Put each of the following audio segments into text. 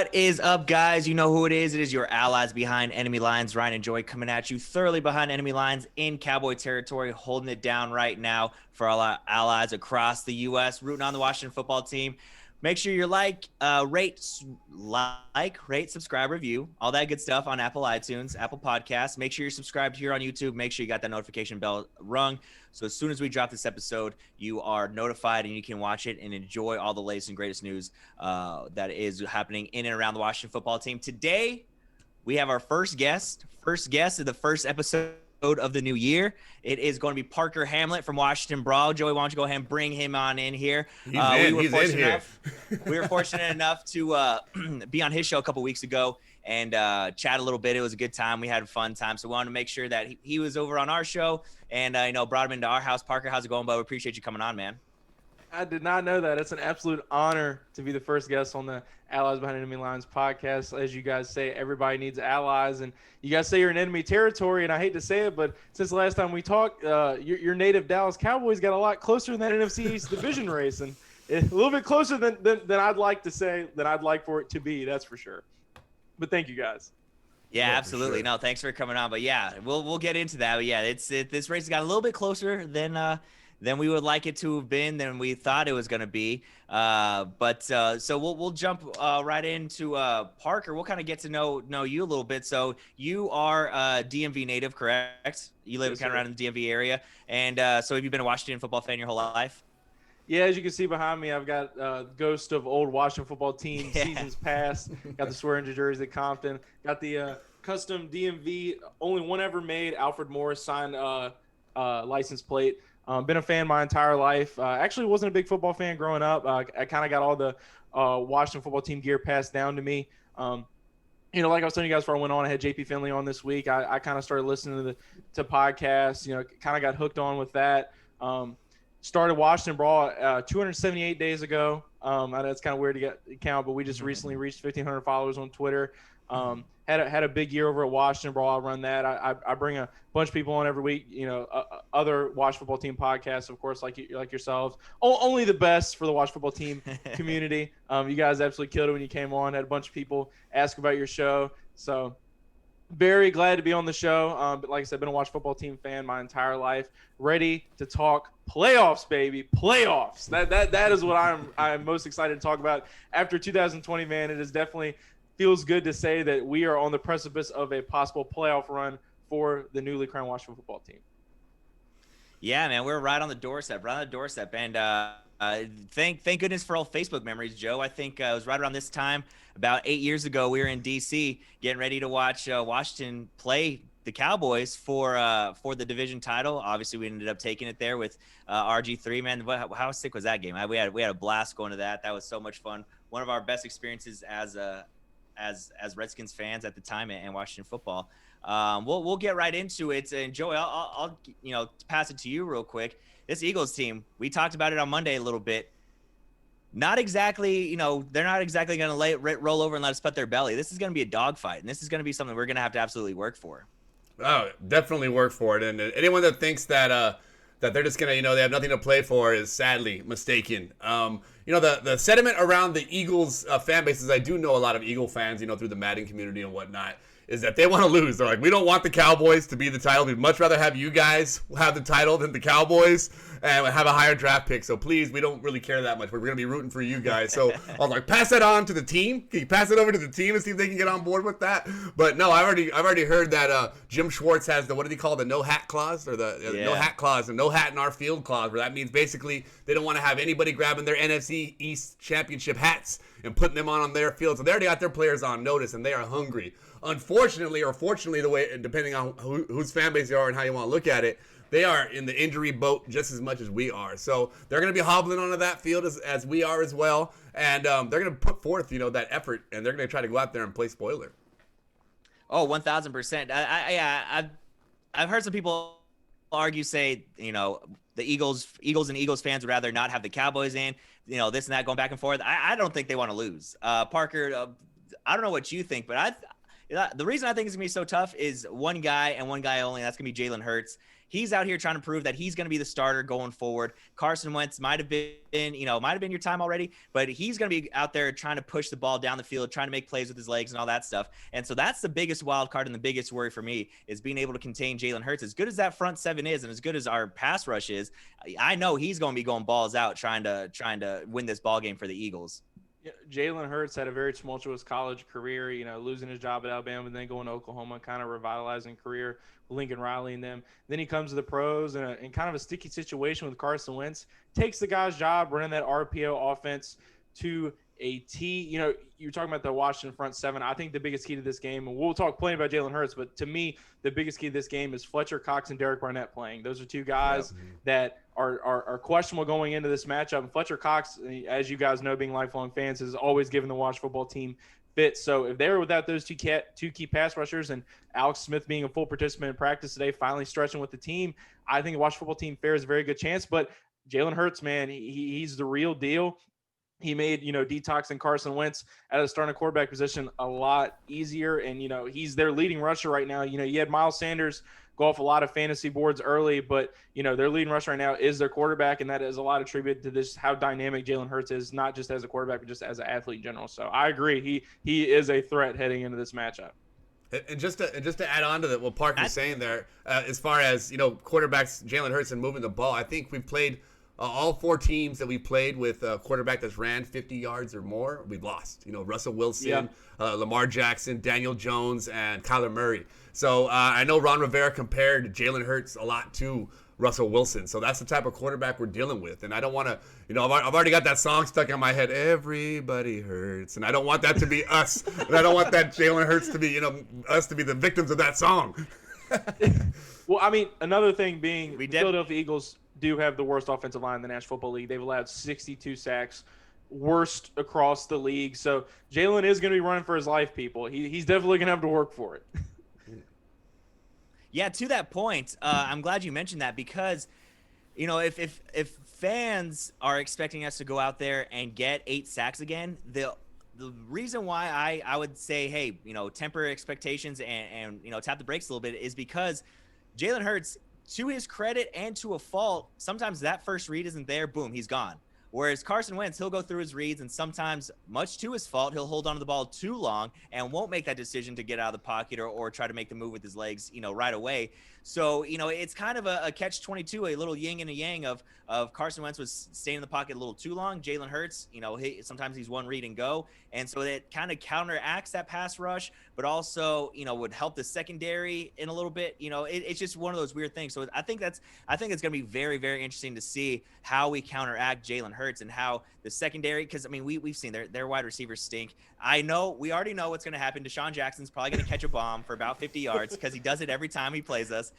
What is up, guys? You know who it is. It is your allies behind enemy lines. Ryan and Joy coming at you thoroughly behind enemy lines in Cowboy territory, holding it down right now for all our allies across the U.S., rooting on the Washington football team. Make sure you rate, subscribe, review, all that good stuff on Apple iTunes, Apple Podcasts. Make sure you're subscribed here on YouTube. Make sure you got that notification bell rung. So as soon as we drop this episode, you are notified and you can watch it and enjoy all the latest and greatest news that is happening in and around the Washington football team. Today, we have our first guest of the first episode of the new year. It is going to be Parker Hamlett from Washington Brawl. Joey, why don't you go ahead and bring him on in here? He's in here. We were fortunate enough to be on his show a couple weeks ago and chat a little bit. It was a good time. We had a fun time. So we wanted to make sure that he was over on our show and brought him into our house. Parker, how's it going, bud? We appreciate you coming on, man. I did not know that. It's an absolute honor to be the first guest on the Allies Behind Enemy Lines podcast. As you guys say, everybody needs allies, and you guys say you're in enemy territory, and I hate to say it, but since the last time we talked, your native Dallas Cowboys got a lot closer in that NFC East division race, and a little bit closer than I'd like to say, than I'd like for it to be, that's for sure. But thank you, guys. Yeah, absolutely. Sure. No, thanks for coming on. But yeah, we'll get into that. But yeah, this race got a little bit closer than we would like it to have been, than we thought it was going to be. So we'll jump right into Parker. We'll kind of get to know you a little bit. So you are a DMV native, correct? You live kind of around in the DMV area. And so have you been a Washington football fan your whole life? Yeah, as you can see behind me, I've got ghost of old Washington football team seasons past. Got the swearing jersey at Compton. Got the custom DMV, only one ever made, Alfred Morris signed license plate. Been a fan my entire life. Actually wasn't a big football fan growing up. I kind of got all the Washington football team gear passed down to me. Like I was telling you guys before I went on, I had JP Finley on this week. I kind of started listening to podcasts, kind of got hooked on with that. Started Washington Brawl 278 days ago. I know it's kind of weird to count, but we just recently reached 1,500 followers on Twitter. Had a big year over at Washington Brawl. I run that. I bring a bunch of people on every week. Other Wash football team podcasts, of course, like yourselves. Only the best for the Wash football team community. You guys absolutely killed it when you came on. Had a bunch of people ask about your show. So very glad to be on the show. But like I said, been a Wash football team fan my entire life. Ready to talk playoffs, baby. Playoffs. That is what I'm most excited to talk about after 2020. Man, it is definitely feels good to say that we are on the precipice of a possible playoff run for the newly crowned Washington football team. Yeah, man, we're right on the doorstep, and thank goodness for all Facebook memories, Joe. I think it was right around this time, about 8 years ago, we were in D.C. getting ready to watch Washington play the Cowboys for the division title. Obviously, we ended up taking it there with RG3. Man, how sick was that game? We had a blast going to that. That was so much fun. One of our best experiences as Redskins fans at the time and Washington football. We'll get right into it. And Joey, I'll pass it to you real quick. This Eagles team, we talked about it on Monday a little bit. Not exactly, they're not exactly going to roll over and let us put their belly. This is going to be a dogfight, and this is going to be something we're going to have to absolutely work for. Oh, definitely work for it. And anyone that thinks that they're just going to, they have nothing to play for is sadly mistaken. The sentiment around the Eagles fan bases, I do know a lot of Eagle fans, through the Madden community and whatnot, is that they want to lose. They're like, we don't want the Cowboys to be the title. We'd much rather have you guys have the title than the Cowboys and have a higher draft pick. So please, we don't really care that much. We're going to be rooting for you guys. So I was like, pass that on to the team. Can you pass it over to the team and see if they can get on board with that? But no, I've already heard that Jim Schwartz has the, what did he call it, the no hat clause, or the no hat clause, the no hat in our field clause, where that means basically they don't want to have anybody grabbing their NFC East championship hats and putting them on their field. So they already got their players on notice, and they are hungry. Unfortunately, or fortunately, the way, depending on whose fan base you are and how you want to look at it, they are in the injury boat just as much as we are. So they're going to be hobbling onto that field as we are as well. And they're going to put forth, that effort, and they're going to try to go out there and play spoiler. Oh, 1,000%. I've heard some people say, the Eagles and Eagles fans would rather not have the Cowboys in, this and that, going back and forth. I don't think they want to lose. Parker, I don't know what you think, but The reason I think it's going to be so tough is one guy and one guy only. That's going to be Jalen Hurts. He's out here trying to prove that he's going to be the starter going forward. Carson Wentz might have been your time already, but he's going to be out there trying to push the ball down the field, trying to make plays with his legs and all that stuff. And so that's the biggest wild card and the biggest worry for me is being able to contain Jalen Hurts. As good as that front seven is and as good as our pass rush is, I know he's going to be going balls out trying to win this ball game for the Eagles. Yeah, Jalen Hurts had a very tumultuous college career, losing his job at Alabama and then going to Oklahoma, kind of revitalizing career with Lincoln Riley and them. Then he comes to the pros in kind of a sticky situation with Carson Wentz, takes the guy's job running that RPO offense to a T. You're talking about the Washington front seven. I think the biggest key to this game, and we'll talk plenty about Jalen Hurts, but to me, the biggest key to this game is Fletcher Cox and Derek Barnett playing. Those are two guys that are questionable going into this matchup. And Fletcher Cox, as you guys know, being lifelong fans, has always given the Washington football team fits. So if they were without those two key pass rushers and Alex Smith being a full participant in practice today, finally stretching with the team, I think the Washington football team fares a very good chance. But Jalen Hurts, man, he's the real deal. He made, detoxing Carson Wentz at a starting quarterback position a lot easier. And, he's their leading rusher right now. You had Miles Sanders go off a lot of fantasy boards early, but, their leading rusher right now is their quarterback. And that is a lot of tribute to this, how dynamic Jalen Hurts is, not just as a quarterback, but just as an athlete in general. So I agree. He is a threat heading into this matchup. And just to add on to that, what Park was saying there, as far as, quarterbacks, Jalen Hurts and moving the ball, I think we've played – all four teams that we played with a quarterback that's ran 50 yards or more, we've lost. Russell Wilson, Lamar Jackson, Daniel Jones, and Kyler Murray. So I know Ron Rivera compared Jalen Hurts a lot to Russell Wilson. So that's the type of quarterback we're dealing with. And I don't want to, I've already got that song stuck in my head, Everybody Hurts. And I don't want that to be us. And I don't want that Jalen Hurts to be, us to be the victims of that song. Well, I mean, another thing being the Philadelphia Eagles do have the worst offensive line in the National Football League. They've allowed 62 sacks, worst across the league. So Jalen is going to be running for his life, people. He's definitely going to have to work for it. Yeah, to that point, I'm glad you mentioned that because, if fans are expecting us to go out there and get 8 sacks again, the reason why I would say, hey, temper expectations and tap the brakes a little bit is because Jalen Hurts, to his credit and to a fault, sometimes that first read isn't there. Boom, he's gone. Whereas Carson Wentz, he'll go through his reads, and sometimes, much to his fault, he'll hold on to the ball too long and won't make that decision to get out of the pocket or try to make the move with his legs, right away. So, it's kind of a catch-22, a little yin and a yang of Carson Wentz was staying in the pocket a little too long. Jalen Hurts, sometimes he's one read and go. And so it kind of counteracts that pass rush, but also, would help the secondary in a little bit. It's just one of those weird things. So I think it's going to be very, very interesting to see how we counteract Jalen Hurts and how the secondary, because, we've seen their wide receivers stink. We already know what's going to happen. Deshaun Jackson's probably going to catch a bomb for about 50 yards because he does it every time he plays us.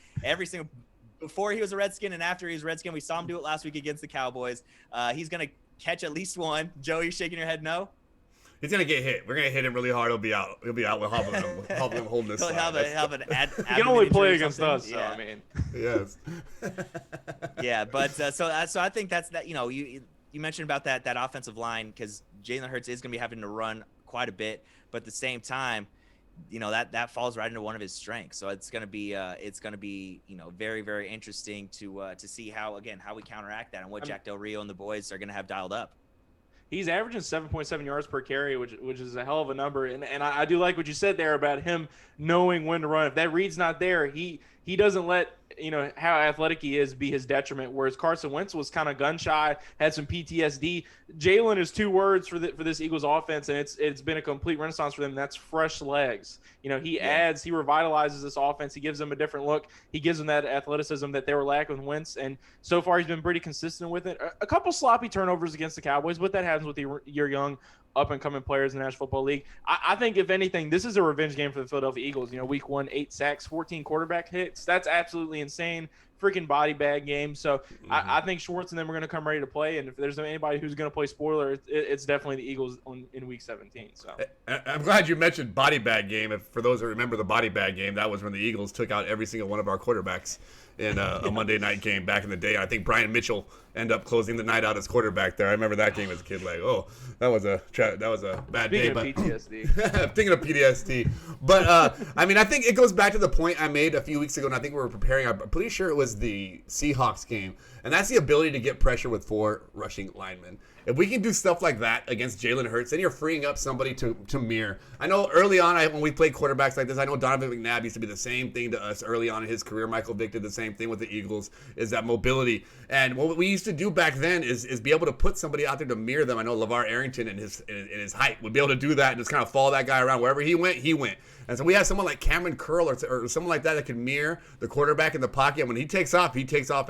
Before he was a Redskin and after he was a Redskin, we saw him do it last week against the Cowboys. He's going to catch at least one. Joe, you're shaking your head no? He's going to get hit. We're going to hit him really hard. He'll be out. He'll be out with Hovland holding this side. He can only play against us, yeah. So, Yes. Yeah, but so I think that's that. You mentioned about that offensive line because Jalen Hurts is going to be having to run quite a bit, but at the same time, that falls right into one of his strengths. So it's going to be very, very interesting to see how we counteract that and what Jack Del Rio and the boys are going to have dialed up. He's averaging 7.7 yards per carry, which is a hell of a number. And I do like what you said there about him knowing when to run. If that read's not there, he doesn't let how athletic he is be his detriment. Whereas Carson Wentz was kind of gun shy, had some PTSD. Jalen is 2 words for this Eagles offense, and it's been a complete renaissance for them. That's fresh legs. He revitalizes this offense. He gives them a different look. He gives them that athleticism that they were lacking with Wentz, and so far he's been pretty consistent with it. A couple sloppy turnovers against the Cowboys, but that happens with your young up-and-coming players in the National Football League. I think, if anything, this is a revenge game for the Philadelphia Eagles. Week 1, 8 sacks, 14 quarterback hits. That's absolutely insane. Freaking body bag game. So I think Schwartz and them are going to come ready to play. And if there's anybody who's going to play spoiler, it's definitely the Eagles in Week 17. So I'm glad you mentioned body bag game. For those who remember the body bag game, that was when the Eagles took out every single one of our quarterbacks. in a Monday night game back in the day. I think Brian Mitchell ended up closing the night out as quarterback there. I remember that game as a kid. Like, oh, that was a bad day. Speaking of PTSD. Thinking of PTSD. But, I mean, I think it goes back to the point I made a few weeks ago, and I think we were preparing. I'm pretty sure it was the Seahawks game. And that's the ability to get pressure with 4 rushing linemen. If we can do stuff like that against Jalen Hurts, then you're freeing up somebody to mirror. I know early on, when we played quarterbacks like this, I know Donovan McNabb used to be the same thing to us early on in his career. Michael Vick did the same thing with the Eagles, is that mobility. And what we used to do back then is be able to put somebody out there to mirror them. I know LeVar Arrington in his height would be able to do that and just kind of follow that guy around. Wherever he went, he went. And so we have someone like Cameron Curl or someone like that can mirror the quarterback in the pocket. When he takes off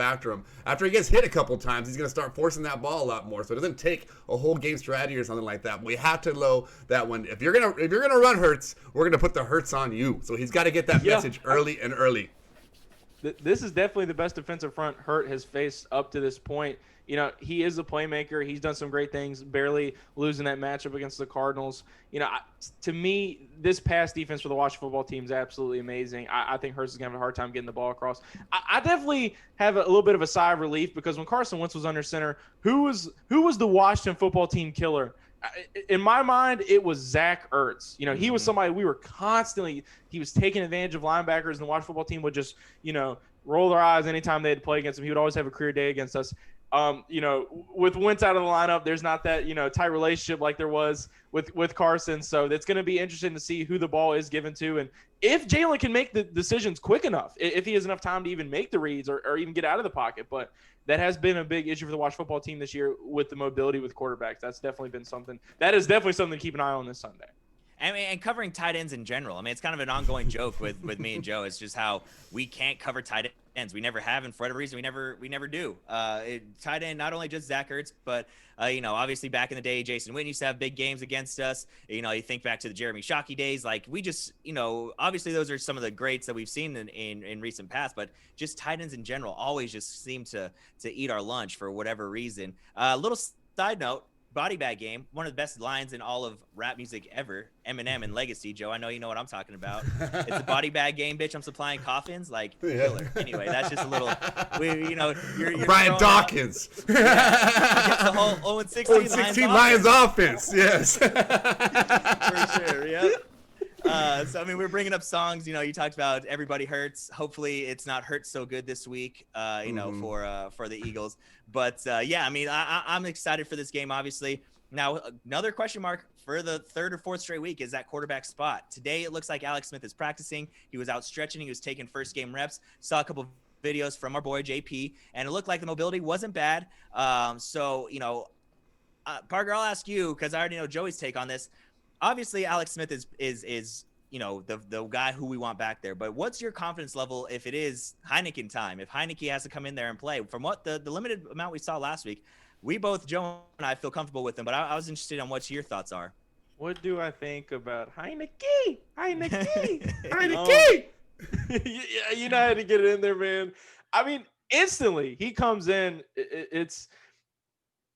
after him. After he gets hit a couple times, he's going to start forcing that ball a lot more. So it doesn't take a whole game strategy or something like that. But we have to know that when if you're gonna run Hurts, we're gonna put the Hurts on you. So he's got to get that message early. This is definitely the best defensive front Hurt has faced up to this point. You know, he is a playmaker. He's done some great things, barely losing that matchup against the Cardinals. You know, to me, this pass defense for the Washington football team is absolutely amazing. I think Hurts is going to have a hard time getting the ball across. I definitely have a little bit of a sigh of relief because when Carson Wentz was under center, who was the Washington football team killer? In my mind, it was Zach Ertz. You know, he was somebody we were constantly – he was taking advantage of linebackers, and the Washington football team would just, you know, roll their eyes anytime they had to play against him. He would always have a career day against us. You know, with Wentz out of the lineup, there's not that, you know, tight relationship like there was with Carson. So it's going to be interesting to see who the ball is given to. And if Jalen can make the decisions quick enough, if he has enough time to even make the reads or even get out of the pocket. But that has been a big issue for the Washington football team this year with the mobility with quarterbacks. That's definitely been something. That is definitely something to keep an eye on this Sunday. I mean, and covering tight ends in general. I mean, it's kind of an ongoing joke with me and Joe. It's just how we can't cover tight ends. We never have, and for whatever reason, we never do. Tight end, not only just Zach Ertz, but you know, obviously back in the day, Jason Witten used to have big games against us. You know, you think back to the Jeremy Shockey days. Like we just, you know, obviously those are some of the greats that we've seen in recent past. But just tight ends in general always just seem to eat our lunch for whatever reason. Little side note. Body Bag Game, one of the best lines in all of rap music ever. Eminem and Legacy, Joe. I know you know what I'm talking about. It's a body bag game, bitch. I'm supplying coffins, like killer. Anyway, that's just a little. You know, you're Brian Dawkins. Yeah, the whole 0-16 Lions offense. Yes. For sure. Yep. So I mean, we're bringing up songs. You know, you talked about Everybody Hurts. Hopefully, it's not hurt so good this week. You know, for the Eagles. But yeah, I mean, I'm excited for this game. Obviously, now another question mark for the third or fourth straight week is that quarterback spot. Today, it looks like Alex Smith is practicing. He was out stretching. He was taking first game reps. Saw a couple videos from our boy JP, and it looked like the mobility wasn't bad. So you know, Parker, I'll ask you because I already know Joey's take on this. Obviously, Alex Smith is you know the guy who we want back there. But what's your confidence level if it is Heineken time? If Heineke has to come in there and play, from what the limited amount we saw last week, we both, Joe and I, feel comfortable with him. But I was interested on what your thoughts are. What do I think about Heineke? You know how to get it in there, man. I mean, instantly he comes in. It's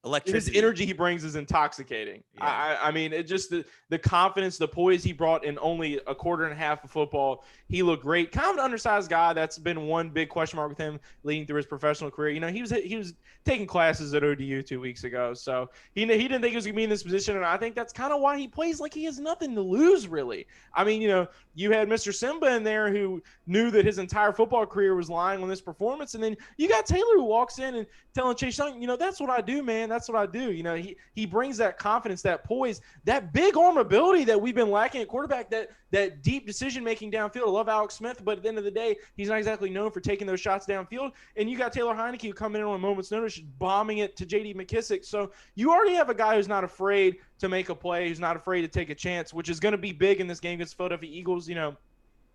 electricity. His energy he brings is intoxicating. Yeah. I mean, it just the confidence, the poise he brought in only a quarter and a half of football. He looked great. Kind of an undersized guy. That's been one big question mark with him leading through his professional career. You know, he was taking classes at ODU 2 weeks ago, so he didn't think he was going to be in this position, and I think that's kind of why he plays like he has nothing to lose, really. I mean, you know, you had Mr. Simba in there who knew that his entire football career was lying on this performance, and then you got Taylor who walks in and telling Chase Young, you know, that's what I do, man. That's what I do. You know, he brings that confidence, that poise, that big arm ability that we've been lacking at quarterback, that deep decision-making downfield. I love Alex Smith, but at the end of the day, he's not exactly known for taking those shots downfield. And you got Taylor Heineke who coming in on a moment's notice, bombing it to J.D. McKissick. So you already have a guy who's not afraid to make a play, who's not afraid to take a chance, which is going to be big in this game against the Philadelphia Eagles. You know,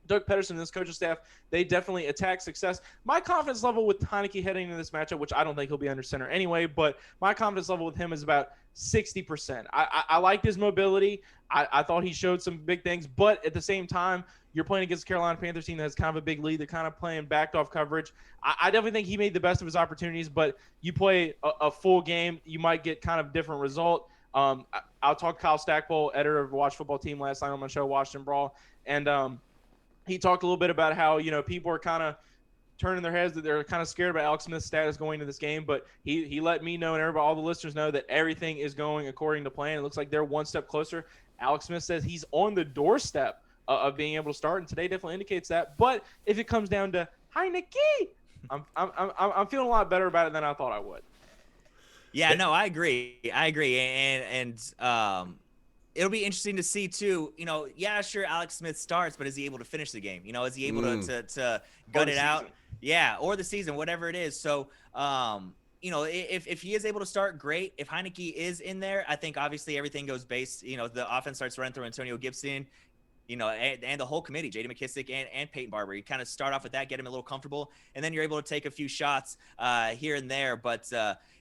Doug Pederson and this coaching staff, they definitely attack success. My confidence level with Heineke heading into this matchup, which I don't think he'll be under center anyway, but my confidence level with him is about 60%. I liked his mobility. I thought he showed some big things, but at the same time, you're playing against the Carolina Panthers team that has kind of a big lead. They're kind of playing backed off coverage. I definitely think he made the best of his opportunities, but you play a full game, you might get kind of different result. I'll talk to Kyle Stackpole, editor of Watch Football Team, last night on my show, Washington Brawl, and he talked a little bit about how, you know, people are kind of turning their heads that they're kind of scared about Alex Smith's status going into this game, but he let me know and everybody, all the listeners know that everything is going according to plan. It looks like they're one step closer. Alex Smith says he's on the doorstep of being able to start, and today definitely indicates that. But if it comes down to Heineke, I'm feeling a lot better about it than I thought I would. Yeah, no, I agree. And it'll be interesting to see too. Yeah, sure, Alex Smith starts, but is he able to finish the game? Is he able to gut it out? Yeah, or the season, whatever it is. So, if he is able to start, great. If Heineke is in there, I think obviously everything goes based. The offense starts running through Antonio Gibson. And the whole committee, J.D. McKissick and Peyton Barber. You kind of start off with that, get him a little comfortable, and then you're able to take a few shots here and there. But,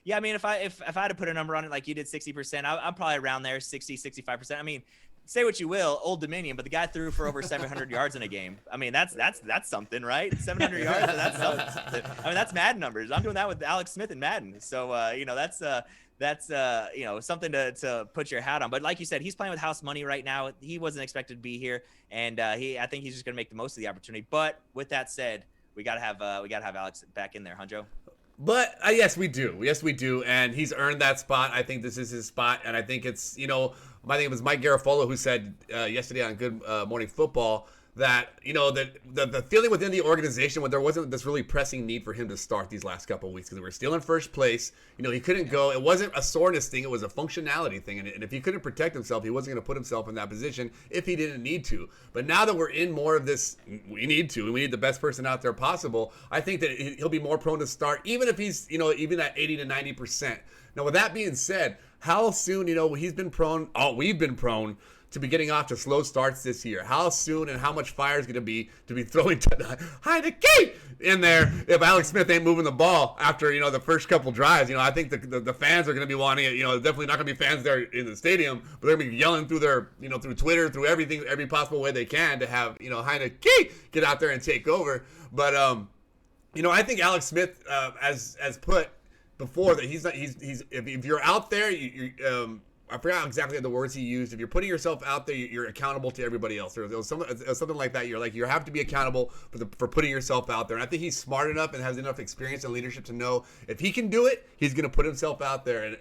yeah, I mean, if I had to put a number on it like you did, 60%, I'm probably around there, 60, 65%. I mean, say what you will, Old Dominion, but the guy threw for over 700 yards in a game. I mean, that's something, right? 700 yards, that's something. I mean, that's Madden numbers. I'm doing that with Alex Smith in Madden. So, that's something to put your hat on. But like you said, he's playing with house money right now. He wasn't expected to be here, and I think he's just going to make the most of the opportunity. But with that said, we gotta have Alex back in there, huh, Joe? But yes, we do. Yes, we do. And he's earned that spot. I think this is his spot, and I think it's I think it was Mike Garafolo who said yesterday on Good Morning Football that the feeling within the organization when there wasn't this really pressing need for him to start these last couple of weeks because we were still in first place. He couldn't go. It wasn't a soreness thing. It was a functionality thing. And if he couldn't protect himself, he wasn't going to put himself in that position if he didn't need to. But now that we're in more of this, we need the best person out there possible. I think that he'll be more prone to start, even if he's, even at 80 to 90%. Now, with that being said, how soon, we've been prone to be getting off to slow starts this year. How soon and how much fire is going to be throwing to Heineke in there if Alex Smith ain't moving the ball after, the first couple drives. I think the fans are going to be wanting it. Definitely not going to be fans there in the stadium, but they're going to be yelling through their, through Twitter, through everything, every possible way they can to have, Heineke get out there and take over. But, I think Alex Smith, as put before, that he's if you're out there, I forgot exactly the words he used. If you're putting yourself out there, you're accountable to everybody else. There was something like that. You have to be accountable for putting yourself out there. And I think he's smart enough and has enough experience and leadership to know if he can do it, he's going to put himself out there.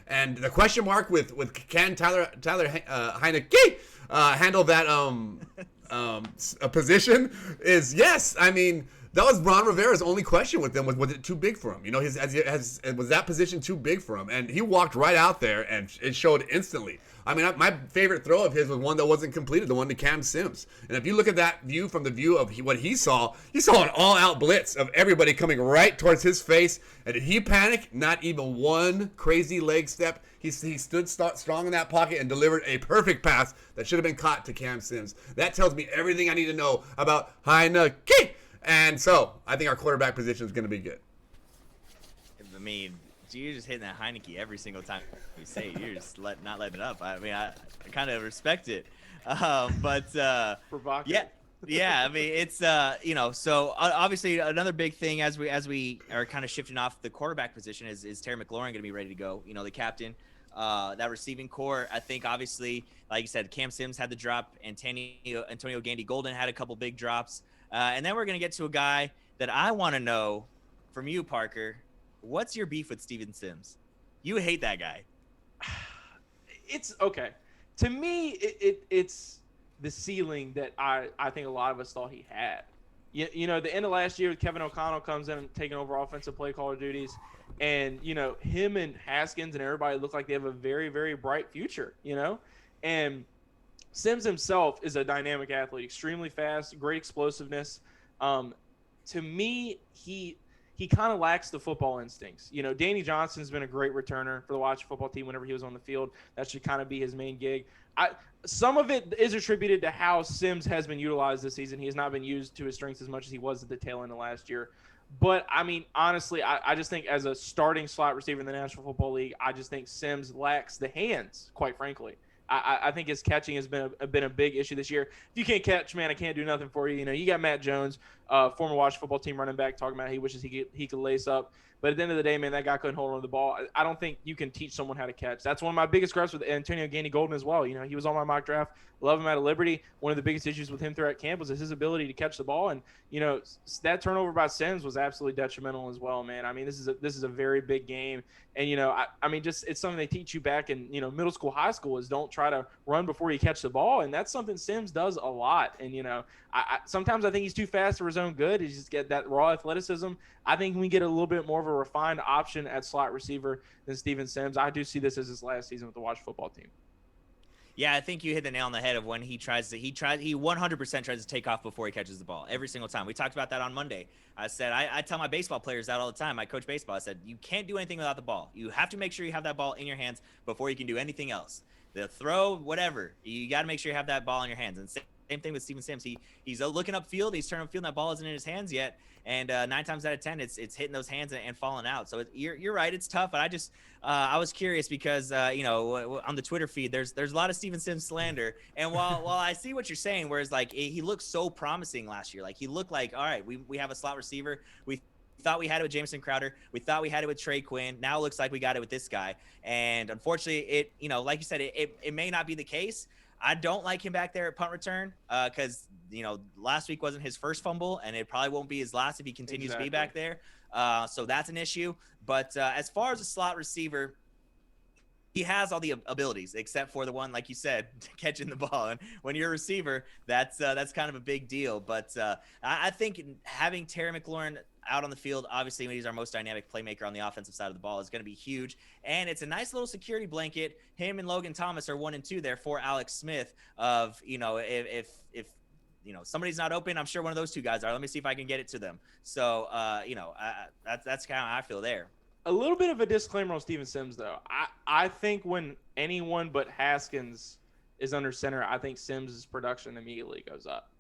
And the question mark with can Tyler Heineke handle that position is yes. I mean, that was Ron Rivera's only question with them. Was it too big for him? Was that position too big for him? And he walked right out there, and it showed instantly. I mean, my favorite throw of his was one that wasn't completed, the one to Cam Sims. And if you look at that view from the view of what he saw an all-out blitz of everybody coming right towards his face. And did he panic? Not even one crazy leg step. He stood strong in that pocket and delivered a perfect pass that should have been caught to Cam Sims. That tells me everything I need to know about Heineke. And so, I think our quarterback position is going to be good. I mean, you're just hitting that Heineke every single time you say it. You're just not letting it up. I mean, I kind of respect it. Provocative. Yeah. I mean, it's so obviously another big thing as we are kind of shifting off the quarterback position is Terry McLaurin going to be ready to go? The captain. That receiving core, I think, obviously, like you said, Cam Sims had the drop, Antonio Gandy Golden had a couple big drops. And then we're going to get to a guy that I want to know from you, Parker. What's your beef with Steven Sims? You hate that guy. It's okay. To me, it's the ceiling that I think a lot of us thought he had. The end of last year, Kevin O'Connell comes in and taking over offensive play caller duties. And, him and Haskins and everybody look like they have a very, very bright future, And Sims himself is a dynamic athlete, extremely fast, great explosiveness. To me, he kind of lacks the football instincts. Danny Johnson's been a great returner for the Washington football team whenever he was on the field. That should kind of be his main gig. Some of it is attributed to how Sims has been utilized this season. He has not been used to his strengths as much as he was at the tail end of last year. But, I mean, honestly, I just think as a starting slot receiver in the National Football League, I just think Sims lacks the hands, quite frankly. I think his catching has been a big issue this year. If you can't catch, man, I can't do nothing for you. You know, you got Matt Jones, former Washington football team running back, talking about he wishes he could lace up. But at the end of the day, man, that guy couldn't hold on to the ball. I don't think you can teach someone how to catch. That's one of my biggest gripes with Antonio Gandy-Golden as well. You know, he was on my mock draft. Love him out of Liberty. One of the biggest issues with him throughout camp was his ability to catch the ball. And, you know, that turnover by Sims was absolutely detrimental as well, man. I mean, this is a very big game. And, you know, I mean, just it's something they teach you back in, you know, middle school, high school is don't try to run before you catch the ball. And that's something Sims does a lot. And, you know, sometimes I think he's too fast for his own good. He just get that raw athleticism. I think we get a little bit more of a refined option at slot receiver than Steven Sims. I do see this as his last season with the Washington football team. Yeah, I think you hit the nail on the head of when he 100% tries to take off before he catches the ball every single time. We talked about that on Monday. I said, I tell my baseball players that all the time. I coach baseball. I said, you can't do anything without the ball. You have to make sure you have that ball in your hands before you can do anything else. The throw, whatever. You got to make sure you have that ball in your hands. And same thing with Steven Sims. He's looking upfield. He's turning upfield, and that ball isn't in his hands yet. And 9 times out of 10, it's hitting those hands and falling out. So you're right. It's tough. But I was curious because you know, on the Twitter feed, there's a lot of Steven Sims slander. And while I see what you're saying, whereas like he looked so promising last year, like he looked like, all right, we have a slot receiver. We thought we had it with Jamison Crowder. We thought we had it with Trey Quinn. Now it looks like we got it with this guy. And unfortunately, you know, like you said, it may not be the case. I don't like him back there at punt return because, you know, last week wasn't his first fumble, and it probably won't be his last if he continues to be back there. So that's an issue. But as far as a slot receiver, he has all the abilities except for the one, like you said, catching the ball. And when you're a receiver, that's kind of a big deal. But I think having Terry McLaurin out on the field, obviously when he's our most dynamic playmaker on the offensive side of the ball, is going to be huge. And it's a nice little security blanket. Him and Logan Thomas are 1 and 2 there for Alex Smith of, you know, if you know, somebody's not open, I'm sure one of those two guys are. Let me see if I can get it to them. So, you know, that's kind of how I feel there. A little bit of a disclaimer on Steven Sims, though. I think when anyone but Haskins is under center, I think Sims' production immediately goes up.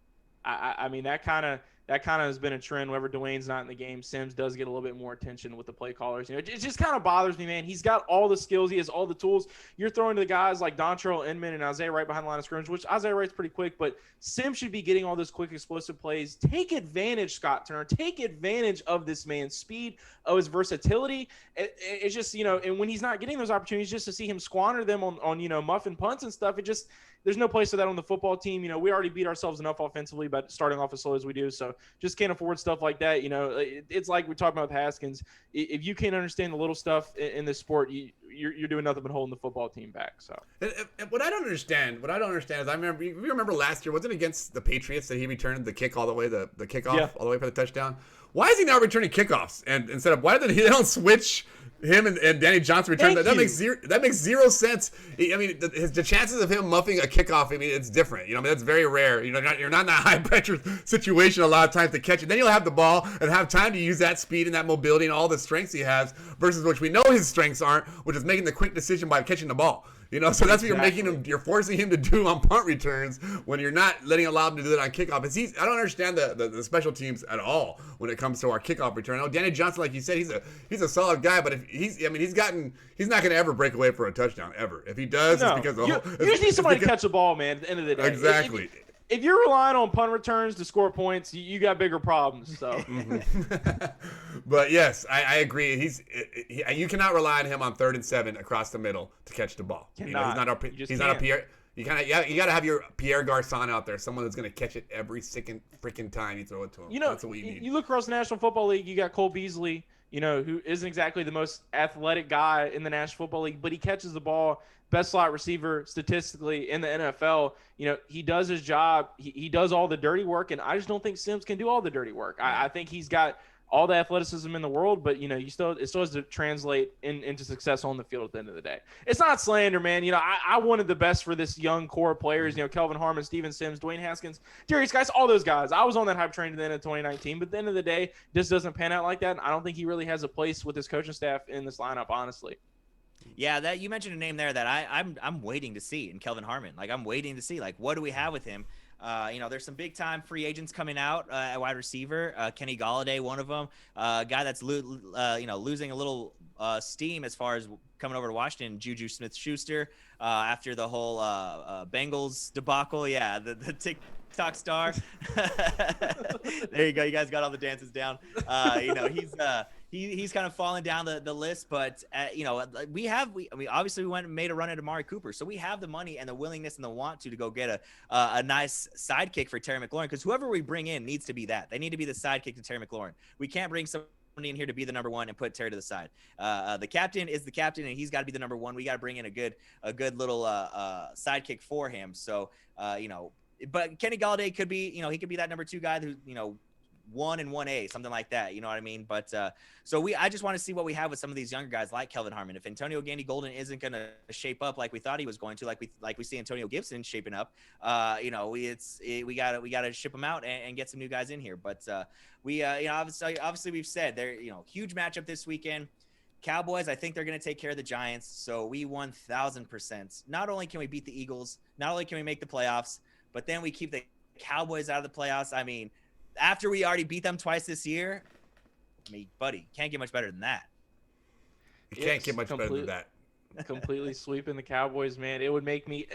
I mean, that kind of has been a trend. Whenever Dwayne's not in the game, Sims does get a little bit more attention with the play callers. You know, it just kind of bothers me, man. He's got all the skills. He has all the tools. You're throwing to the guys like Dontrell Inman and Isaiah Wright behind the line of scrimmage, which Isaiah Wright's pretty quick, but Sims should be getting all those quick, explosive plays. Take advantage, Scott Turner. Take advantage of this man's speed, of his versatility. It's just, you know, and when he's not getting those opportunities, just to see him squander them on you know, muffin punts and stuff, it just – there's no place for that on the football team. You know, we already beat ourselves enough offensively by starting off as slow as we do. So just can't afford stuff like that. You know, it's like we're talking about with Haskins. If you can't understand the little stuff in this sport, you're doing nothing but holding the football team back. So and what I don't understand is you remember last year, wasn't it against the Patriots that he returned the kick all the way, the kickoff all the way for the touchdown? Why is he now returning kickoffs? And instead of why did they don't switch him and Danny Johnson return? That makes zero sense. I mean, the chances of him muffing a kickoff, I mean, it's different. You know, I mean, that's very rare. You know, you're not in a high pressure situation a lot of times to catch it. Then you'll have the ball and have time to use that speed and that mobility and all the strengths he has versus which we know his strengths aren't, which is making the quick decision by catching the ball. You know, so that's what you're forcing him to do on punt returns when you're not allow him to do that on kickoff. I don't understand the special teams at all when it comes to our kickoff return. Oh, Danny Johnson, like you said, he's a solid guy, but if he's not going to ever break away for a touchdown ever. If he does, it's because you just need somebody to catch the ball, man. At the end of the day, exactly. If you're relying on punt returns to score points, you got bigger problems. So, But yes, I agree. You cannot rely on him on 3rd and 7 across the middle to catch the ball. Cannot. You know, he's not a Pierre. You got to have your Pierre Garçon out there, someone that's going to catch it every second freaking time you throw it to him. You know, that's what we need. You look across the National Football League, you got Cole Beasley, you know, who isn't exactly the most athletic guy in the National Football League, but he catches the ball. Best slot receiver statistically in the NFL. You know, he does his job. He does all the dirty work, and I just don't think Sims can do all the dirty work. I think he's got all the athleticism in the world, but, you know, it still has to translate into success on the field at the end of the day. It's not slander, man. You know, I wanted the best for this young core of players, you know, Kelvin Harmon, Steven Sims, Dwayne Haskins, Darius Guice, all those guys. I was on that hype train at the end of 2019, but at the end of the day, this doesn't pan out like that, and I don't think he really has a place with his coaching staff in this lineup, honestly. Yeah, that you mentioned a name there that I'm waiting to see in Kelvin Harmon. Like, I'm waiting to see, like, what do we have with him? There's some big time free agents coming out at wide receiver. Kenny Galladay, one of them. Guy that's losing a little steam as far as coming over to Washington. Juju Smith-Schuster after the whole Bengals debacle. Yeah, the TikTok star. There you go. You guys got all the dances down. He's kind of falling down the list, but we obviously went and made a run at Amari Cooper, so we have the money and the willingness and the want to go get a nice sidekick for Terry McLaurin, because whoever we bring in needs to be that. They need to be the sidekick to Terry McLaurin. We can't bring somebody in here to be the number one and put Terry to the side. The captain is the captain, and he's got to be the number one. We got to bring in a good little sidekick for him. So but Kenny Galladay could be, he could be that number two guy who, 1 and 1A, something like that. You know what I mean? But I just want to see what we have with some of these younger guys like Kelvin Harmon. If Antonio Gandy-Golden isn't going to shape up like we thought he was going to, like we see Antonio Gibson shaping up, we got to ship him out and get some new guys in here. But obviously we've said there, huge matchup this weekend. Cowboys, I think they're going to take care of the Giants. So we 1,000%. Not only can we beat the Eagles, not only can we make the playoffs, but then we keep the Cowboys out of the playoffs. I mean, after we already beat them twice this year, buddy, can't get much better than that. You can't get much better than that. Completely sweeping the Cowboys, man. It would make me,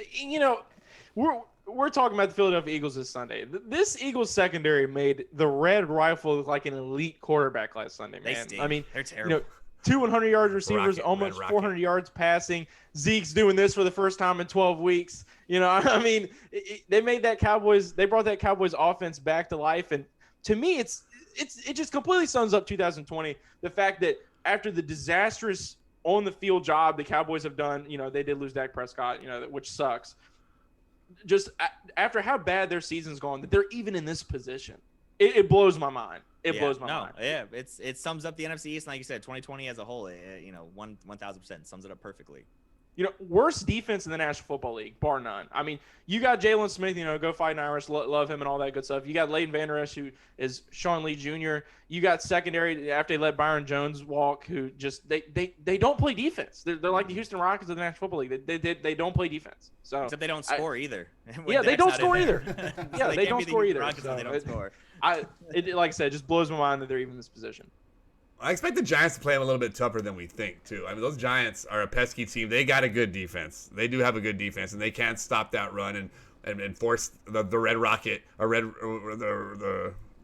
we're talking about the Philadelphia Eagles this Sunday. This Eagles secondary made the Red Rifle look like an elite quarterback last Sunday, man. They stink. They're terrible. 2 100-yard receivers, almost 400 yards passing. Zeke's doing this for the first time in 12 weeks. They brought that Cowboys offense back to life. And to me, it just completely sums up 2020. The fact that after the disastrous on the field job the Cowboys have done, they did lose Dak Prescott, which sucks. Just after how bad their season's gone, that they're even in this position. It blows my mind. It blows my mind. Yeah, it sums up the NFC East, and like you said, 2020 as a whole. 1,000% sums it up perfectly. Worst defense in the National Football League, bar none. I mean, you got Jalen Smith, go fight Irish, love him and all that good stuff. You got Leighton Vander Esch, who is Sean Lee Jr. You got secondary after they let Byron Jones walk, who just they don't play defense. They're like the Houston Rockets of the National Football League. They don't play defense. So except they don't score either. Yeah, they don't score either. Yeah, so they don't score either. They don't score. Like I said, it just blows my mind that they're even in this position. I expect the Giants to play them a little bit tougher than we think, too. I mean, those Giants are a pesky team. They got a good defense. They do have a good defense, and they can't stop that run and force the Red Rocket or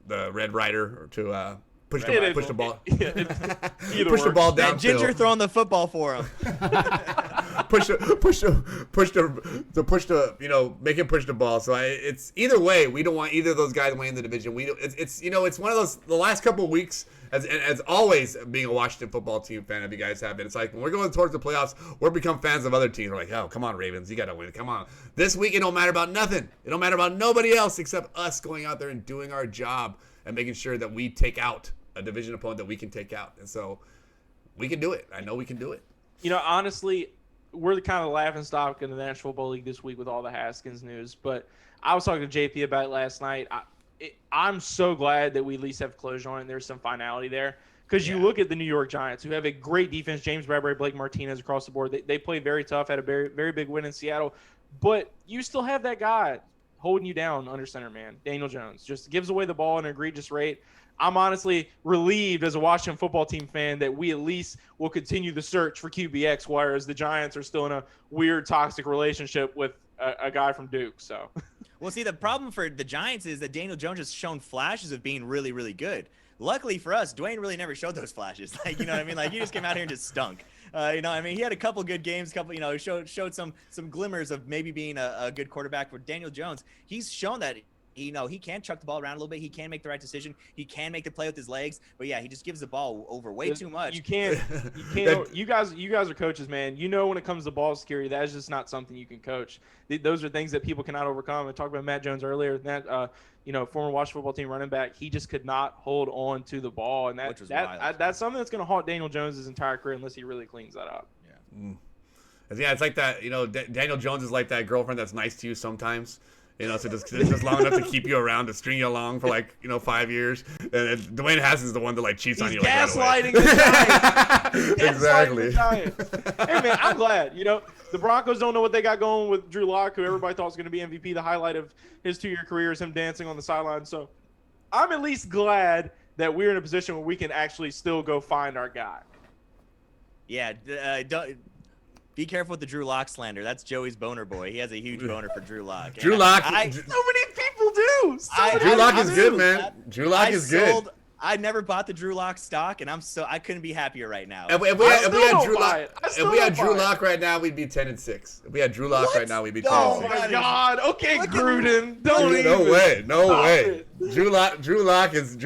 the Red Rider to push the ball. Push the ball down. Ginger throwing the football for him. Make him push the ball. So it's either way. We don't want either of those guys winning the division. It's one of those, the last couple of weeks, as always, being a Washington football team fan, if you guys have been, it's like when we're going towards the playoffs, we're become fans of other teams. We're like, oh, come on, Ravens, you got to win. Come on. This week, it don't matter about nothing. It don't matter about nobody else except us going out there and doing our job and making sure that we take out a division opponent that we can take out. And so we can do it. I know we can do it. Honestly, we're the kind of laughing stock in the National Football League this week with all the Haskins news. But I was talking to JP about it last night. I'm so glad that we at least have closure on it and there's some finality there. Because you look at the New York Giants, who have a great defense, James Bradbury, Blake Martinez across the board. They played very tough, had a very, very big win in Seattle. But you still have that guy holding you down under center, man. Daniel Jones just gives away the ball at an egregious rate. I'm honestly relieved as a Washington football team fan that we at least will continue the search for QBX, whereas the Giants are still in a weird, toxic relationship with a guy from Duke. So, well, see, the problem for the Giants is that Daniel Jones has shown flashes of being really, really good. Luckily for us, Dwayne really never showed those flashes. Like, you know what I mean? Like, he just came out here and just stunk. He had a couple good games, showed some glimmers of maybe being a good quarterback. For Daniel Jones, he's shown that he can chuck the ball around a little bit. He can make the right decision. He can make the play with his legs. But yeah, he just gives the ball over way too much. You can't. You guys are coaches, man. When it comes to ball security, that's just not something you can coach. Those are things that people cannot overcome. I talked about Matt Jones earlier. That former Washington football team running back, he just could not hold on to the ball, and that's something that's going to haunt Daniel Jones' entire career unless he really cleans that up. Yeah. Yeah, it's like that. Daniel Jones is like that girlfriend that's nice to you sometimes. You know, so just long enough to keep you around, to string you along for like, 5 years. And Dwayne Haskins is the one that like cheats on you. Gaslighting the Giants. Exactly. The Giants. Hey man, I'm glad. The Broncos don't know what they got going with Drew Lock, who everybody thought was going to be MVP. The highlight of his 2-year career is him dancing on the sideline. So I'm at least glad that we're in a position where we can actually still go find our guy. Yeah, don't be careful with the Drew Lock slander. That's Joey's boner boy. He has a huge boner for Drew Lock. Drew Lock. So many people do. Drew Lock is good, man. Drew Lock is good. I never bought the Drew Lock stock, and I couldn't be happier right now. If we had Drew Lock right now, we'd be 10-6. If we had Drew Lock right now, we'd be 10-6. Oh my God! Okay, Gruden, don't even. No way. Drew Lock is.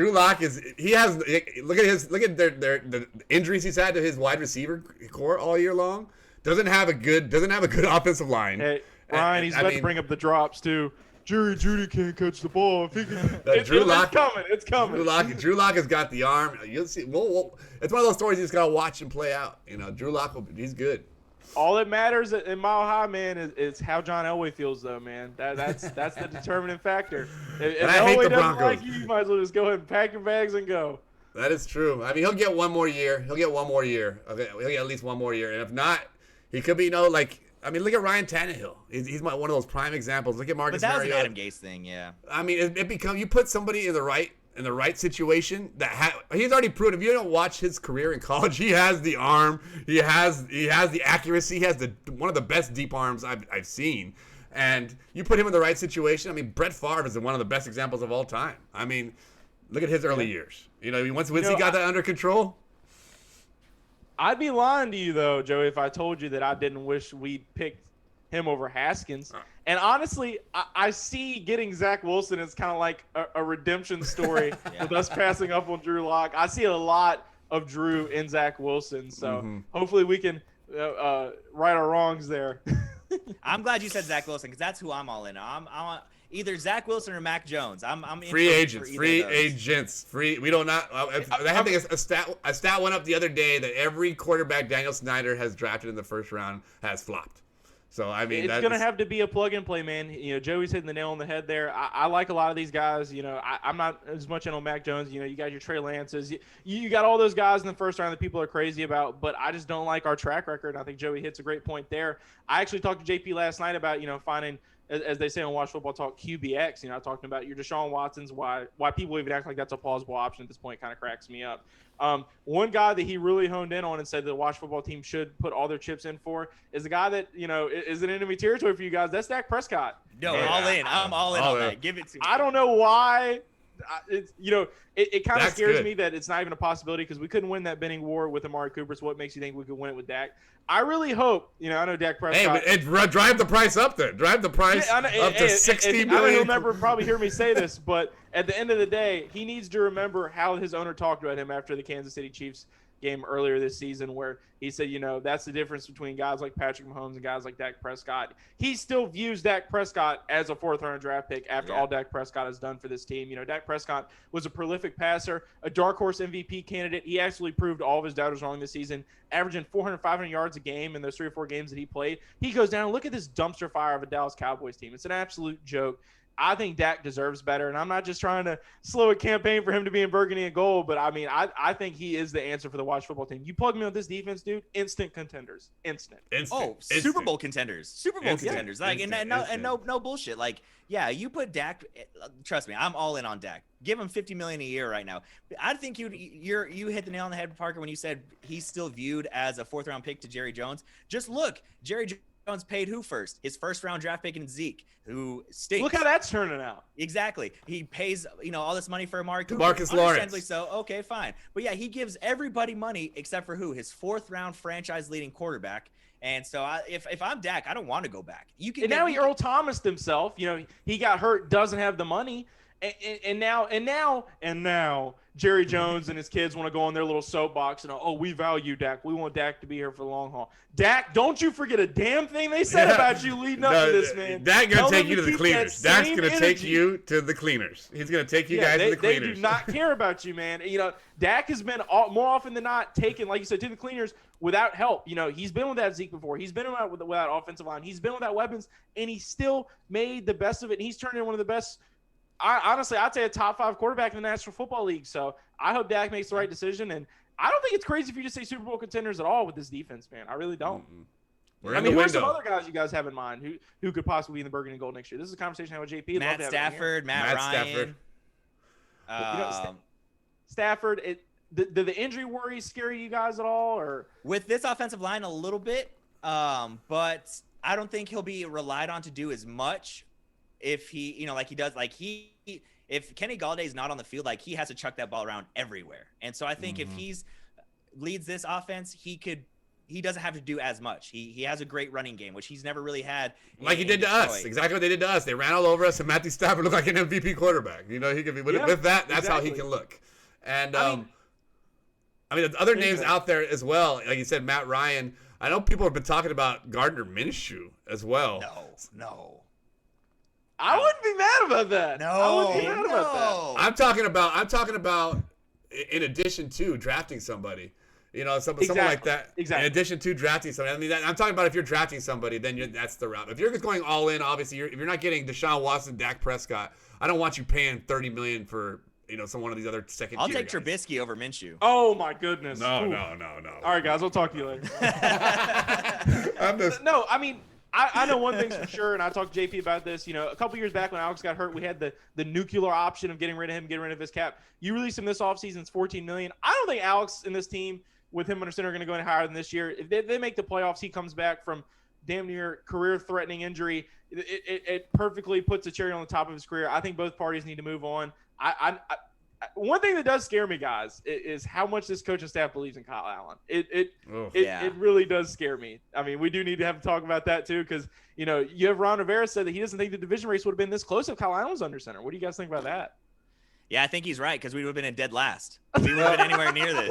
He has. Look at the injuries he's had to his wide receiver core all year long. Doesn't have a good offensive line. Hey, Ryan, he's about to bring up the drops too. Jerry Judy can't catch the ball. If he can, it's coming. Drew Lock has got the arm. You'll see. It's one of those stories you just gotta watch and play out. Drew Lock, he's good. All that matters in Mile High, man, is how John Elway feels, though, man. That's the determining factor. If I hate Elway the doesn't Broncos. like you might as well just go ahead and pack your bags and go. That is true. I mean, he'll get one more year. He'll get at least one more year, and if not, he could be look at Ryan Tannehill. He's one of those prime examples. Look at Marcus But that Mariota. was an Adam Gase thing, yeah. I mean, you put somebody in the right situation he's already proven. If you don't watch his career in college, he has the arm, he has the accuracy, he has one of the best deep arms I've seen. And you put him in the right situation. I mean, Brett Favre is one of the best examples of all time. I mean, look at his early years. Once he got that under control. I'd be lying to you, though, Joey, if I told you that I didn't wish we'd picked him over Haskins. And honestly, I see getting Zach Wilson as kind of like a redemption story with us passing up on Drew Lock. I see a lot of Drew in Zach Wilson, so hopefully we can right our wrongs there. I'm glad you said Zach Wilson because that's who I'm all in. I'm either Zach Wilson or Mac Jones. I'm in free agents. We don't not. I think a stat went up the other day that every quarterback Daniel Snyder has drafted in the first round has flopped. So I mean, it's going to have to be a plug and play, man. Joey's hitting the nail on the head there. I like a lot of these guys. I'm not as much in on Mac Jones. You got your Trey Lances. You got all those guys in the first round that people are crazy about. But I just don't like our track record. I think Joey hits a great point there. I actually talked to JP last night about finding, as they say on Watch Football Talk, QBX. Talking about your Deshaun Watsons. Why people even act like that's a plausible option at this point kind of cracks me up. One guy that he really honed in on and said the Watch Football team should put all their chips in for is a guy that is an enemy territory for you guys. That's Dak Prescott. No, all in. I'm all in on that. Give it to me. I don't know why. It kind of scares me that it's not even a possibility because we couldn't win that bidding war with Amari Cooper. So what makes you think we could win it with Dak? I really hope. I know Dak Prescott. Hey, drive the price up there. Drive the price up to $60 million. I know he'll never probably hear me say this, but at the end of the day, he needs to remember how his owner talked about him after the Kansas City Chiefs game earlier this season where he said, that's the difference between guys like Patrick Mahomes and guys like Dak Prescott. He still views Dak Prescott as a fourth-round draft pick after all Dak Prescott has done for this team. Dak Prescott was a prolific passer, a dark horse MVP candidate. He actually proved all of his doubters wrong this season, averaging 400, 500 yards a game in those 3 or 4 games that he played. He goes down and look at this dumpster fire of a Dallas Cowboys team. It's an absolute joke. I think Dak deserves better, and I'm not just trying to slow a campaign for him to be in burgundy and gold, but I mean, I think he is the answer for the Watch Football team. You plug me with this defense, dude, instant contenders. Instant. Super Bowl contenders. Like, and no bullshit. Like, yeah, you put Dak. Trust me, I'm all in on Dak. Give him $50 million a year right now. I think you hit the nail on the head, Parker, when you said he's still viewed as a 4th-round pick to Jerry Jones. Just look, Jerry Jones paid who first? His 1st-round draft pick in Zeke, who stinks. Look how that's turning out. Exactly. He pays, all this money for Amari Cooper. Marcus Lawrence. So, okay, fine. But yeah, he gives everybody money except for who? His 4th-round franchise-leading quarterback. And so, if I'm Dak, I don't want to go back. He Earl Thomas himself. He got hurt, doesn't have the money. And now Jerry Jones and his kids want to go on their little soapbox and, oh, we value Dak. We want Dak to be here for the long haul. Dak, don't you forget a damn thing they said about you leading up to this, man. Dak going to take you to the keep cleaners. that Dak's same going to take energy. you to the cleaners. He's going to take you guys to the cleaners. They do not care about you, man. Dak has been more often than not taken, like you said, to the cleaners without help. He's been without Zeke before. He's been without offensive line. He's been without weapons, and he still made the best of it. And he's turned into one of the best. Honestly, I'd say a top 5 quarterback in the National Football League. So I hope Dak makes the right decision. And I don't think it's crazy if you just say Super Bowl contenders at all with this defense, man. I really don't. Mm-hmm. Who are some other guys you guys have in mind who could possibly be in the Burgundy and Gold next year? This is a conversation I had with JP. Matt Stafford, Matt Ryan. Stafford. Stafford. Do the injury worries scare you guys at all? Or with this offensive line, a little bit, but I don't think he'll be relied on to do as much. If he, like he does, if Kenny Galladay is not on the field, he has to chuck that ball around everywhere. And so I think if he's leads this offense, he doesn't have to do as much. He has a great running game, which he's never really had. Like he did to us. Exactly what they did to us. They ran all over us, and Matthew Stafford looked like an MVP quarterback. He could be with that. That's how he can look. And there's other names out there as well. Like you said, Matt Ryan. I know people have been talking about Gardner Minshew as well. No. I wouldn't be mad about that. I wouldn't be mad about that. I'm talking about in addition to drafting somebody. Someone like that. Exactly. In addition to drafting somebody. I'm talking about if you're drafting somebody, then that's the route. If you're just going all in, obviously, if you're not getting Deshaun Watson, Dak Prescott, I don't want you paying $30 million for one of these other second. I'll take Trubisky over Minshew. Oh my goodness. No. All right, guys, we'll talk to you later. No, I know one thing's for sure, and I talked to JP about this. A couple years back when Alex got hurt, we had the nuclear option of getting rid of him, getting rid of his cap. You release him this offseason, it's $14 million. I don't think Alex and this team, with him under center, are going to go any higher than this year. If they make the playoffs, he comes back from damn near career-threatening injury. It perfectly puts a cherry on the top of his career. I think both parties need to move on. One thing that does scare me, guys, is how much this coaching staff believes in Kyle Allen. It really does scare me. We do need to have a talk about that too, because you have Ron Rivera said that he doesn't think the division race would have been this close if Kyle Allen was under center. What do you guys think about that? Yeah, I think he's right, because we would have been in dead last. We would have been anywhere near this.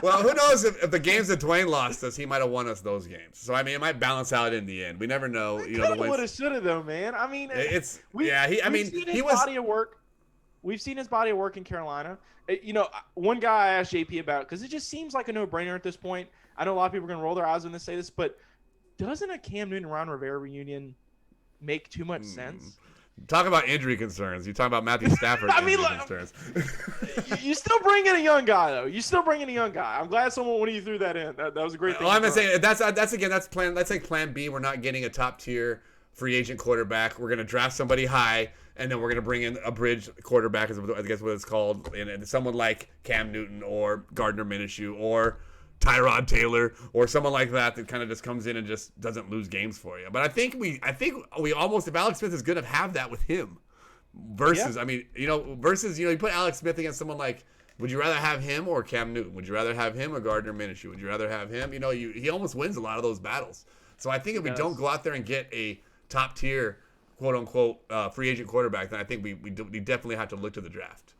Well, who knows if the games that Dwayne lost us, he might have won us those games. So it might balance out in the end. We never know. Would have, should have though, man. We've seen his body of work in Carolina. One guy I asked JP about, because it just seems like a no-brainer at this point. I know a lot of people are going to roll their eyes when they say this, but doesn't a Cam Newton Ron Rivera reunion make too much sense? Talk about injury concerns. You talk about Matthew Stafford concerns. You still bring in a young guy, though. I'm glad one of you threw that in. That was a great thing. Well, I'm saying that's like plan B. We're not getting a top-tier free agent quarterback. We're going to draft somebody high, and then we're going to bring in a bridge quarterback, I guess what it's called, and someone like Cam Newton or Gardner Minshew or Tyrod Taylor or someone like that kind of just comes in and just doesn't lose games for you. But I think we almost, if Alex Smith is going to have that with him versus, you put Alex Smith against someone like, would you rather have him or Cam Newton? Would you rather have him or Gardner Minshew? Would you rather have him? He almost wins a lot of those battles. So I think if we don't go out there and get a top tier, quote unquote, free agent quarterback, then I think we definitely have to look to the draft.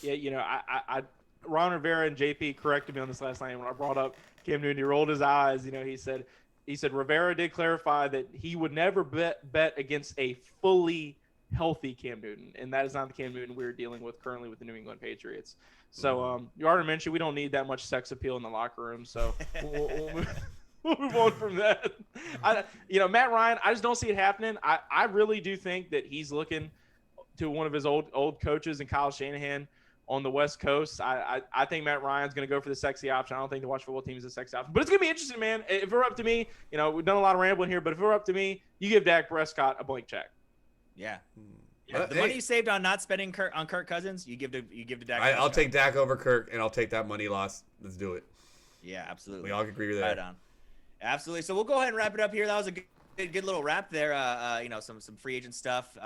Yeah, Ron Rivera and JP corrected me on this last night when I brought up Cam Newton. He rolled his eyes. He said Rivera did clarify that he would never bet against a fully healthy Cam Newton, and that is not the Cam Newton we're dealing with currently with the New England Patriots. So you already mentioned we don't need that much sex appeal in the locker room, so we'll move on from that. Matt Ryan, I just don't see it happening. I really do think that he's looking to one of his old coaches and Kyle Shanahan on the West Coast. I think Matt Ryan's going to go for the sexy option. I don't think the Watch Football team is a sexy option. But it's going to be interesting, man. If it were up to me, we've done a lot of rambling here, but if it were up to me, you give Dak Prescott a blank check. Yeah. The money you saved on not spending on Kirk Cousins, you give to Dak. I'll take Dak over Kirk, and I'll take that money loss. Let's do it. Yeah, absolutely. We all agree with that. Right on. Absolutely. So we'll go ahead and wrap it up here. That was a good little wrap there. Some free agent stuff.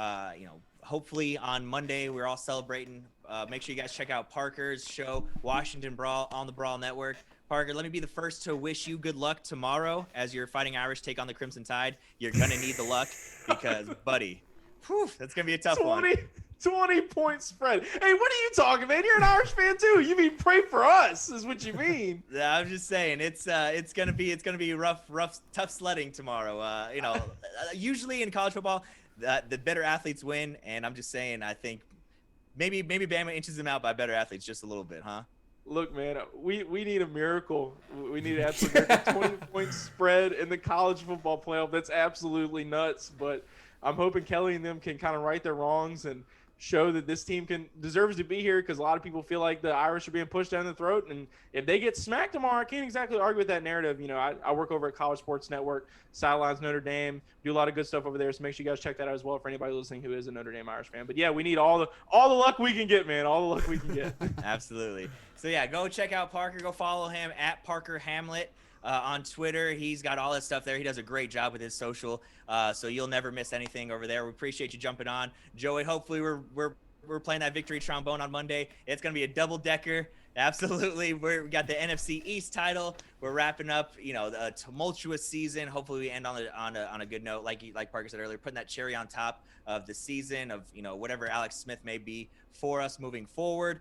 Hopefully on Monday we're all celebrating. Make sure you guys check out Parker's show, Washington Brawl, on the Brawl Network. Parker, let me be the first to wish you good luck tomorrow as your Fighting Irish take on the Crimson Tide. You're gonna need the luck because, buddy, that's gonna be a tough one. 20-point spread. Hey, what are you talking, man? You're an Irish fan too. You mean pray for us is what you mean. I'm just saying it's gonna be rough, tough sledding tomorrow. Usually in college football, the better athletes win, and I'm just saying I think maybe Bama inches them out by better athletes just a little bit, huh? Look, man, we need a miracle. We need an absolute miracle. 20-point spread in the college football playoff. That's absolutely nuts. But I'm hoping Kelly and them can kind of right their wrongs and show that this team deserves to be here, because a lot of people feel like the Irish are being pushed down the throat. And if they get smacked tomorrow, I can't exactly argue with that narrative. You know, I work over at College Sports Network, Sidelines Notre Dame, do a lot of good stuff over there. So make sure you guys check that out as well for anybody listening who is a Notre Dame Irish fan. But yeah, we need all the luck we can get, man. All the luck we can get. Absolutely. So yeah, go check out Parker. Go follow him at Parker Hamlett. On Twitter, he's got all that stuff there. He does a great job with his social, so you'll never miss anything over there. We appreciate you jumping on, Joey. Hopefully, we're playing that victory trombone on Monday. It's gonna be a double-decker. Absolutely, we got the NFC East title. We're wrapping up, a tumultuous season. Hopefully, we end on a good note, like Parker said earlier, putting that cherry on top of the season of whatever Alex Smith may be for us moving forward.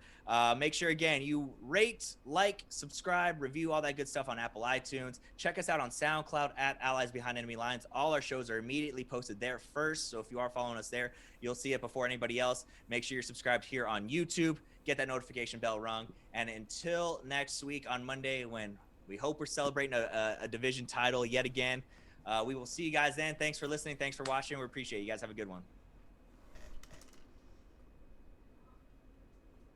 Make sure again you rate, like, subscribe, review, all that good stuff on Apple iTunes. Check us out on SoundCloud at Allies Behind Enemy Lines. All our shows are immediately posted there first, so if you are following us there, you'll see it before anybody else. Make sure you're subscribed here on YouTube. Get that notification bell rung. And until next week on Monday, when we hope we're celebrating a division title yet again, we will see you guys then. Thanks for listening. Thanks for watching. We appreciate it. You guys have a good one.